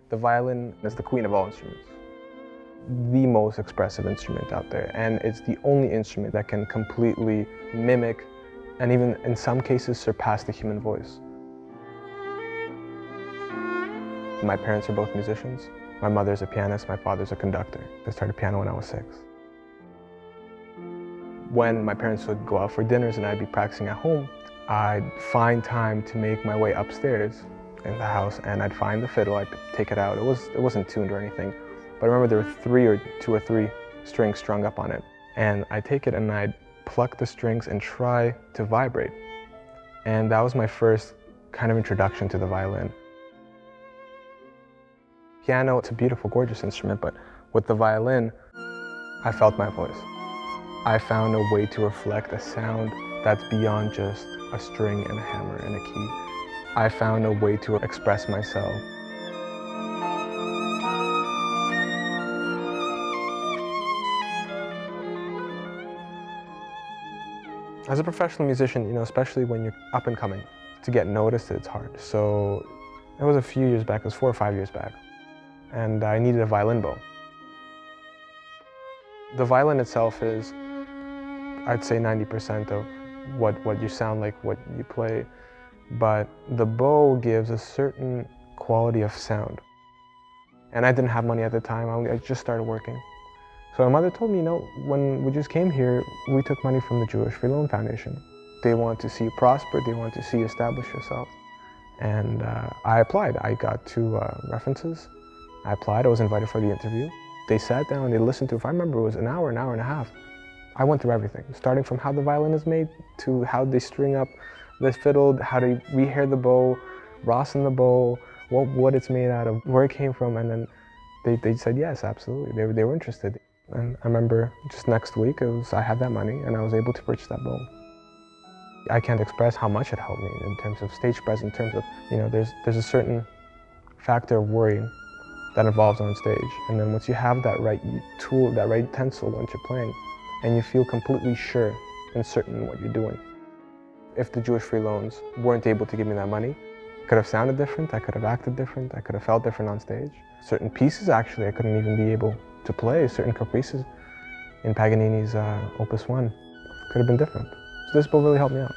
The violin is the queen of all instruments, the most expressive instrument out there, and it's the only instrument that can completely mimic and even in some cases surpass the human voice. My parents are both musicians. My mother's a pianist, my father's a conductor. I started piano when I was 6. When my parents would go out for dinners and I'd be practicing at home, I'd find time to make my way upstairs in the house, and I'd find the fiddle, I'd take it out. It wasn't tuned or anything, but I remember there were two or three strings strung up on it. And I'd take it and I'd pluck the strings and try to vibrate. And that was my first kind of introduction to the violin. Piano, it's a beautiful, gorgeous instrument, but with the violin, I felt my voice. I found a way to reflect a sound that's beyond just a string and a hammer and a key. I found a way to express myself. As a professional musician, especially when you're up and coming, to get noticed, it's hard. So it was a few years back, it was 4 or 5 years back, and I needed a violin bow. The violin itself is, I'd say 90% of what you sound like, what you play, but the bow gives a certain quality of sound. And I didn't have money at the time, I just started working. So my mother told me, when we just came here, we took money from the Azrieli Foundation. They want to see you prosper, they want to see you establish yourself. And I applied. I got 2 references. I applied, I was invited for the interview. They sat down, they listened to, if I remember, it was an hour and a half. I went through everything, starting from how the violin is made, to how they string up the fiddle, how they rehair the bow, Rosin the bow, what wood it's made out of, where it came from, and then they said yes, absolutely. They were interested. And I remember just next week, I had that money and I was able to purchase that bow. I can't express how much it helped me in terms of stage presence, in terms of, there's a certain factor of worry that involves on stage. And then once you have that right tool, that right utensil once you're playing, and you feel completely sure and certain in what you're doing. If the Jewish free loans weren't able to give me that money, it could have sounded different, I could have acted different, I could have felt different on stage. Certain pieces, actually, I couldn't even be able to play. Certain caprices in Paganini's Opus 1 could have been different. So this bow really helped me out.